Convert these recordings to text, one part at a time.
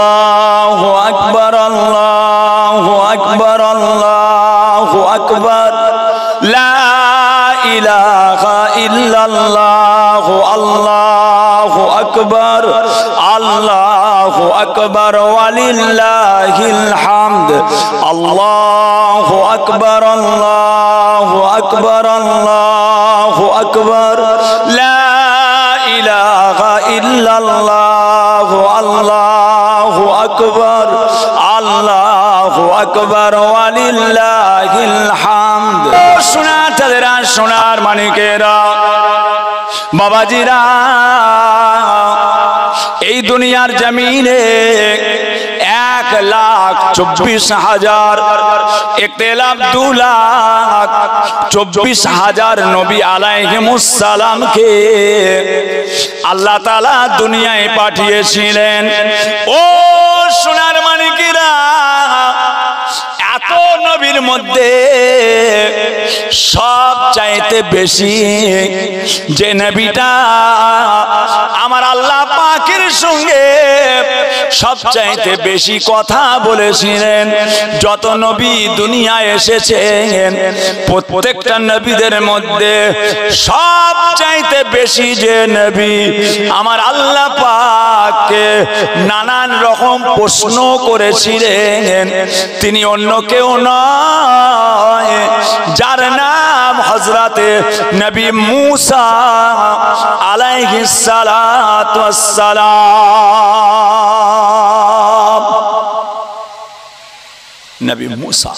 আল্লাহু আকবার, আল্লাহু আকবার, আল্লাহু আকবার, লা ইলাহা ইল্লাল্লাহ, আল্লাহু আকবার, আল্লাহু আকবার, ওয়ালিল্লাহিল হামদ। আল্লাহু আকবার, আল্লাহু আকবার, আল্লাহু আকবার, লা ইলাহা ইল্লাল্লাহ, আল্লাহু আকবার, আল্লাহু আকবার, ওয়ালিল্লাহিল হামদ। সোনার তাদেরা, সোনার মানিকেরা, বাবাজিরা, এই দুনিয়ার জমিনে 1,24,000 1,02,24,000 নবী আলাইহিমুস সালামকে আল্লাহ তাআলা দুনিয়ায় পাঠিয়েছিলেন। ও সোনার মানিকেরা, এত নবীর মধ্যে সব চাইতে বেশি যে নবীটা আমার আল্লাহ পাকের সঙ্গে সব চাইতে বেশি কথা বলেছিলেন, যত নবী দুনিয়ায় এসেছেন প্রত্যেকটা নবীদের মধ্যে সব চাইতে বেশি যে নবী আমার আল্লাহ পাককে নানান রকম প্রশ্ন করেছিলেন, তিনি অন্য কেউ নয়, যার নাম হযরতে নবী মূসা আলাইহিস সালাতু ওয়াস সালাম। নবী মূসা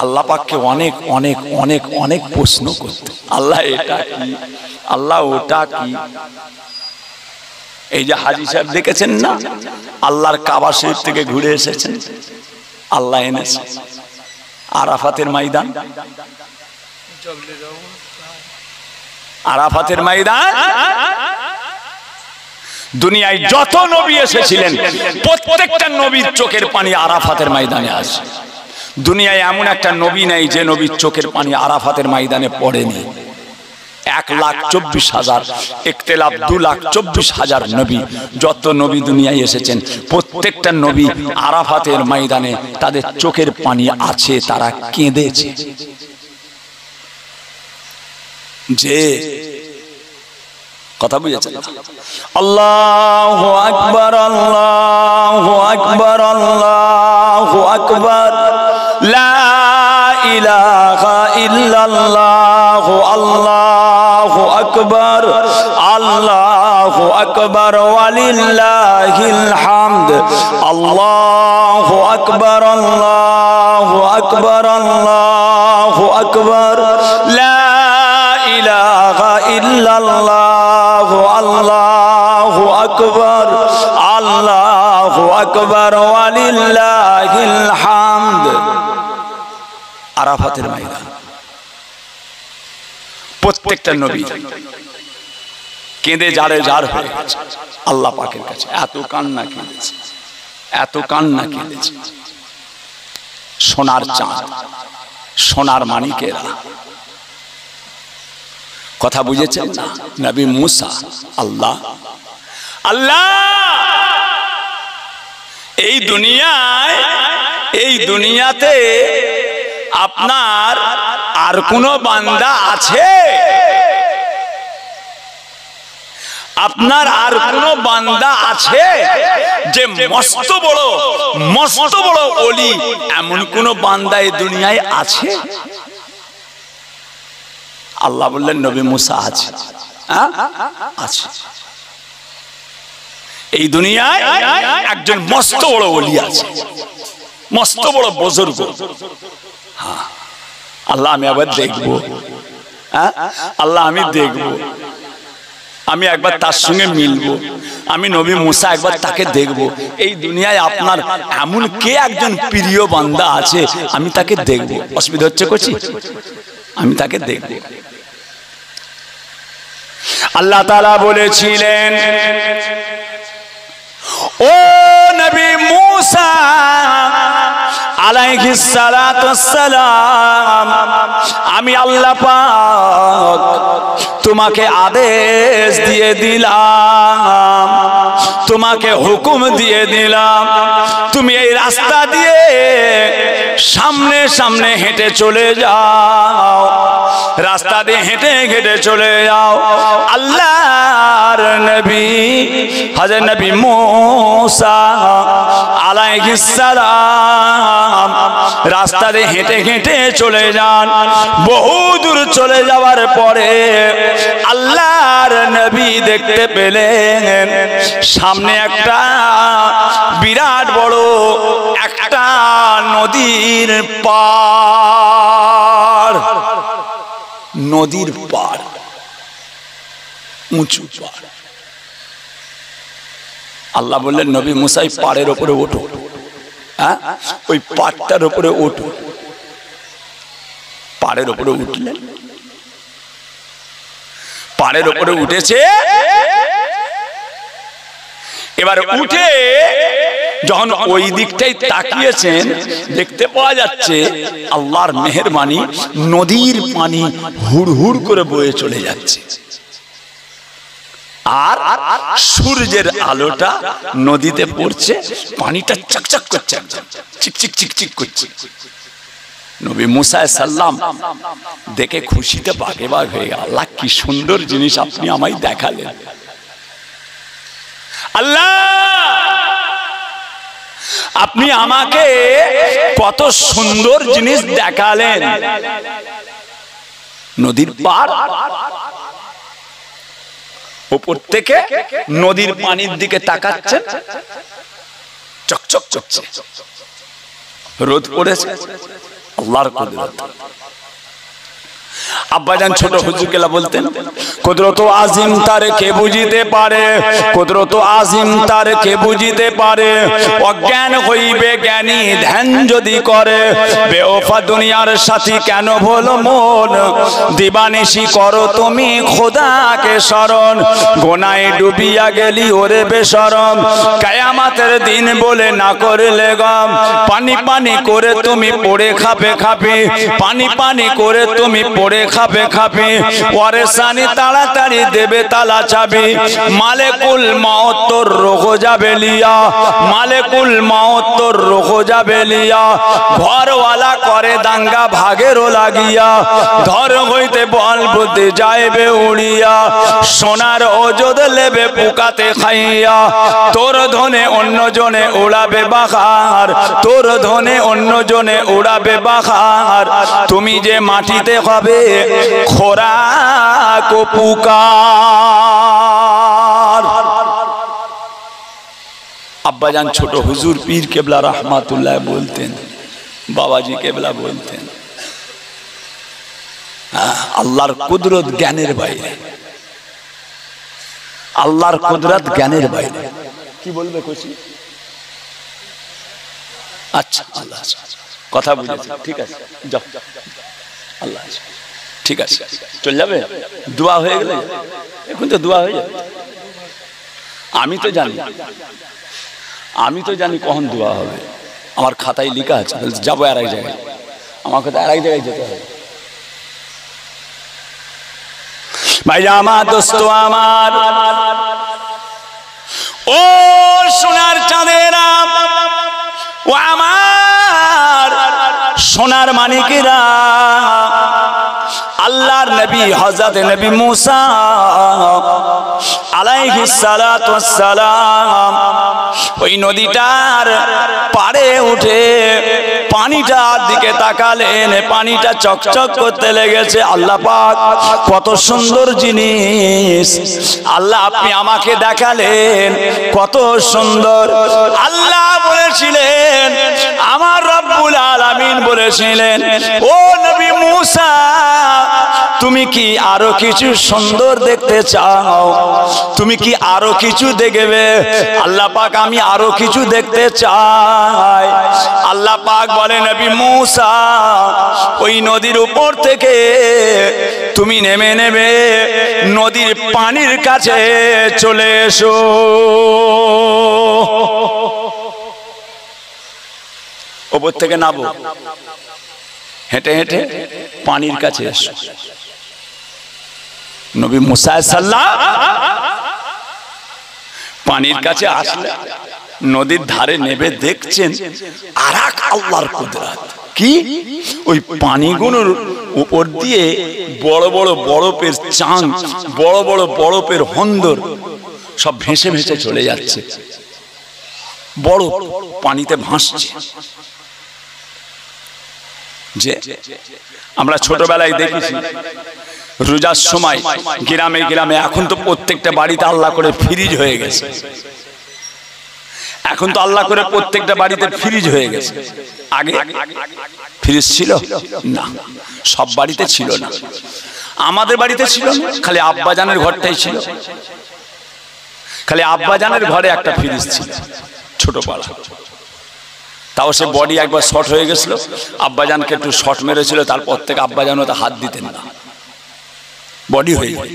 আল্লাহ পাককে অনেক অনেক অনেক অনেক প্রশ্ন করতেন, আল্লাহ এটা কি, আল্লাহ ওটা কি। এই যে হাজী সাহেব দেখেছেন না, আল্লাহর কাবা শরীফ থেকে ঘুরে এসেছেন, আল্লাহ এনেছে আরাফাতের ময়দান, আরাফাতের ময়দান। দুনিয়ায় যত নবী এসেছিলেন প্রত্যেকটা নবীর চোখের পানি আরাফাতের ময়দানে আসে। দুনিয়ায় এমন একটা নবী নাই যে নবীর চোখের পানি আরাফাতের ময়দানে পড়েনি। 1,24,000 1,02,24,000 নবী, যত নবী দুনিয়ায় এসেছেন প্রত্যেকটা নবী আরাফাতের ময়দানে তাদের চোখের পানি আছে, তারা কেঁদেছে। যে কথা বুঝেছেন? আল্লাহু আকবার, আল্লাহু আকবার, আল্লাহু আকবার, লা ইলাহা ইল্লাল্লাহ, আল্লাহু আকবার, আল্লাহু আকবার, ওয়ালিল্লাহিল হামদ। আল্লাহু আকবার, আল্লাহু আকবার, আল্লাহু আকবার, লা ইলাহা ইল্লাল্লাহ, আল্লাহু আকবার, আল্লাহু আকবার, ওয়ালিল্লাহিল হামদ। আরাফাতের ময়দান প্রত্যেকটা নবী কেঁদে যারে যার হয়ে গেছে আল্লাহ পাকের কাছে। এত কান্না কেঁদেছে, এত কান্না কেঁদেছে। সোনার চাঁদ, সোনার মানিকেরা, কথা বুঝেছেন না? নবী মূসা, আল্লাহ আল্লাহ এই দুনিয়াতে আপনার আর কোন বান্দা আছে? আপনার আর কোন বান্দা আছে যে মস্ত বড় ওলি? এমন কোন বান্দা এই দুনিয়ায় আছে? আল্লাহ বললেন নবী মূসা আছে, আছে। এই দুনিয়ায় একজন মস্ত বড় ওলি আছে, মস্ত বড় বুজুর্গ। হ্যাঁ, আল্লাহ আমি আবার দেখবো, আল্লাহ আমি দেখবো, আমি একবার তার সঙ্গে মিলবো, আমি নবী মূসা একবার তাকে দেখবো। এই দুনিয়ায় আপনার এমন কে একজন প্রিয় বান্দা আছে, আমি তাকে দেখবো। অসুবিধা হচ্ছে করছি, আমি তাকে দেখবো। আল্লাহ তাআলা বলেছিলেন, ও নবী মূসা আলাইহিস সালাতু ওয়াস সালাম, আমি আল্লাহ পাক তোমাকে আদেশ দিয়ে দিলাম তোমাকে হুকুম দিয়ে দিলাম তুমি এই রাস্তা দিয়ে সামনে সামনে হেঁটে চলে যাও, রাস্তা দিয়ে হেঁটে হেঁটে চলে যাও। আল্লাহর নবী হযরত নবী মুসা আলাইহিস সালাম রাস্তা দিয়ে হেঁটে হেঁটে চলে যান। বহু দূর চলে যাওয়ার পরে আল্লাহর নবী দেখতে পেলেন সামনে একটা বিরাট বড় একটা নদীর পাড়, নদীর পাড়, উঁচু পাড়। আল্লাহ বললেন নবী মুসা এই পাড়ের উপরে ওঠো, হ্যাঁ ওই পাড়টার উপরে ওঠো। পাড়ের উপরে উঠলেন, পাড়ের উপরে উঠেছে। এবার উঠে যখন ওই দিকটাই তাকিয়েছেন দেখতে পাওয়া যাচ্ছে আল্লাহর মেহেরবানি নদীর পানি হুড় হুড় করে বয়ে চলে যাচ্ছে, আর সূর্যের আলোটা নদীতে পড়ছে, পানিটা চকচক করছে, চিকচিক চিকচিক করছে। নবী মুসা সাল্লাম দেখে খুশিতে বাগে বাগ হয়ে গেল, আল্লাহ কি সুন্দর জিনিস আপনি আমায় দেখালেন। আল্লাহ আপনি আমাকে কত সুন্দর জিনিস দেখালেন। নদীর পাড়, উপর থেকে নদীর পানির দিকে তাকাচ্ছেন, চকচক করছে, রোদ পড়েছে, আল্লাহর কুদরত। আব্বাজান ছোট হুজুর কেলা বলতেন কুদরত আজিম তার কে বুঝিতে পারে, কুদরত আজিম তার কে বুঝিতে পারে, অজ্ঞান হইবে জ্ঞানী ধ্যান যদি করে, বেওফা দুনিয়ার সাথী কেন ভোলো মন, দিবানিশি করো তুমি খোদাকে শরণ, গোনায় ডুবিয়া গেলি ওরে বেশরম, কিয়ামতের দিন বলে না করলে গম, পানি পানি করে তুমি পড়ে খাবে খাবে, পানি পানি করে তুমি পড়ে খাবে খাবে, ওয়ারেসানি তাড়াতাড়ি দেবে তালা চাবি, মালেকুল মউত তোর রোগ যাবে লিয়া, মালেকুল মউত তোর রোগ যাবে লিয়া, ঘরওয়ালা করে দাঙ্গা ভাগেরও লাগিয়া, ধর হইতে বল বুদ্ধি যাইবে উড়িয়া, সোনার ওজদ লেবে পোকাতে খাইয়া, তোর ধনে অন্য জনে উড়াবে বাহার, তোর ধনে অন্য জনে উড়াবে বাহার, তুমি যে মাটিতে হবে খোরাক ও পুকার। আব্বাজান ছোট হুজুর পীর কেবলা রহমাতুল্লাহ বলতেন, বাবাজি কেবলা বলতেন আল্লাহর কুদরত জ্ঞানের বাইরে, আল্লাহর কুদরত জ্ঞানের বাইরে। কি বলবে খুশি? আচ্ছা আল্লাহ কথা বুঝেছি, ঠিক আছে যাও, আল্লাহ ঠিক আছে চলে যাবে, দোয়া হয়ে গেলে এখন তো দোয়া হয়ে যাবে। আমি তো জানি, আমি তো জানি কখন দোয়া হবে, আমার খাতায় লেখা আছে, যাবো আর এক জায়গায়, আমার কথা আর এক জায়গায় যেতে হবে। ভাই আমার দোস্ত আমার, ও সোনার চাঁদেরা, ও আমার সোনার মানিকেরা, আল্লাহর নবী হযরত নবী মুসা আলাইহিস সালাতু ওয়াস সালাম ওই নদীটার পাড়ে উঠে পানিটার দিকে তাকালেন, পানিটা চকচক করতে লেগেছে। আল্লাহ পাক কত সুন্দর জিনিস আল্লাহ আপনি আমাকে দেখালেন, কত সুন্দর। আল্লাহ বলেছিলেন, আমার রব্বুল আলামিন বলেছিলেন, ও নবী মুসা তুমি কি আরো কিছু সুন্দর দেখতে চাও, তুমি কি আরো কিছু দেখবে? আল্লাহ পাক আমি আরো কিছু দেখতে চাই। আল্লাহ পাক বলে নবী মুসা ওই নদীর উপর থেকে তুমি নেমে নেমে নদীর পানির কাছে চলে এসো। উপর থেকে নামো, হেঁটে হেঁটে পানির কাছে এসো। নবী মুসা সাল্লাল্লাহু পানির কাছে আসলে নদীর ধারে নেবে দেখছেন আর এক আল্লাহর কুদরত কি ওই পানিগুলোর উপর দিয়ে বড় বড় বরফের চাং, বড় বড় বরফের হন্দর সব ভেসে ভেসে চলে যাচ্ছে, বড় পানিতে ভাসছে। যে আমরা ছোটবেলায় দেখেছি রোজার সময় গ্রামে গ্রামে, এখন তো প্রত্যেকটা বাড়িতে আল্লাহ করে ফ্রিজ হয়ে গেছে, এখন তো আল্লাহ করে প্রত্যেকটা বাড়িতে ফ্রিজ হয়ে গেছে। আগে ফ্রিজ ছিল না, সব বাড়িতে ছিল না। আমাদের বাড়িতে ছিল না, খালি আব্বাজানের ঘরটাই ছিল, খালি আব্বাজানের ঘরে একটা ফ্রিজ ছিল ছোটবেলা। তাও সে বডি একবার শর্ট হয়ে গেছিল, আব্বাজানকে একটু শর্ট মেরেছিল, তারপর থেকে আব্বাজানও তা হাত দিতেন না, বডি হয়ে যায়।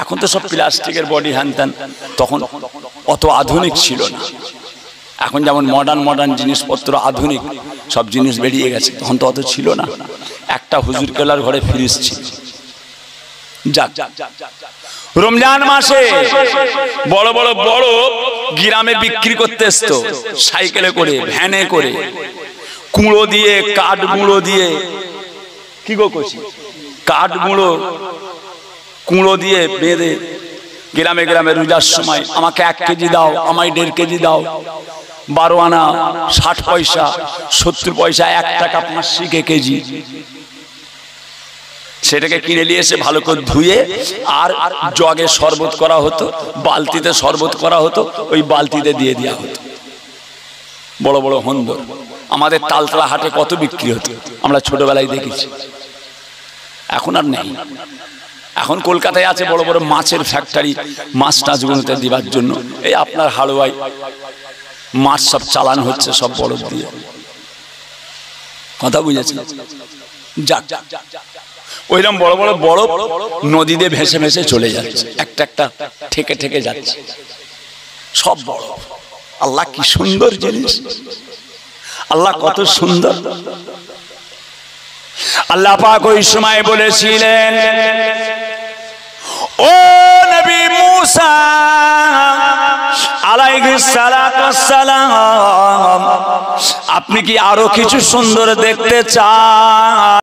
এখন তো সব প্লাস্টিকের বডি হ্যান, তখন অত আধুনিক ছিল না। এখন যেমন মডার্ন মডার্ন জিনিসপত্র, আধুনিক সব জিনিস বেরিয়ে গেছে, তখন তো অত ছিল না। একটা হুজুর কেলার ঘরে ফ্রিজ ছিল। যাক, রমজান মাসে বড় বড় বড় গ্রামে বিক্রি করতে আসতো, সাইকেলে করে, ভ্যানে করে, কুঁড়ো দিয়ে, কাঠ গুঁড়ো দিয়ে, কি গো কইছি, কাঠ গুঁড়ো কুঁড়ো দিয়ে বেঁধে গ্রামে গ্রামে রোজার সময় আমাকে 1 কেজি দাও, আমায় 1.5 কেজি দাও, 12 আনা 60 পয়সা, 70 পয়সা, 1 টাকা 5 কেজি। সেটাকে কিনে নিয়ে এসে ভালো করে ধুয়ে আর জগে শরবত করা হতো, বালতিতে শরবত করা হতো, ওই বালতিতে দিয়ে দেওয়া হতো। বড় বড় হন্দর আমাদের তালতলা হাটে কত বিক্রি হতো, আমরা ছোটবেলায় দেখেছি। এখন আর নেই। এখন কলকাতায় আছে বড় বড় মাছের ফ্যাক্টরি, মাছ টাছগুলোতে দিবার জন্য। এই আপনার হাড়োয়ায় মাছ সব চালান হচ্ছে, সব বরফ দিয়ে। কথা বুঝেছেন? যাক, ওইরকম বড় বড় বরফ নদীতে ভেসে ভেসে চলে যাচ্ছে, একটা একটা ঠেকে ঠেকে যাচ্ছে, সব বরফ। আল্লাহ কি সুন্দর জিনিস, আল্লাহ কত সুন্দর। আল্লাহ পাক ওই সময় বলেছিলেন, ও নবী মুসা আলাইহিস সালাতু ওয়াস সালাম, আপনি কি আরো কিছু সুন্দর দেখতে চান?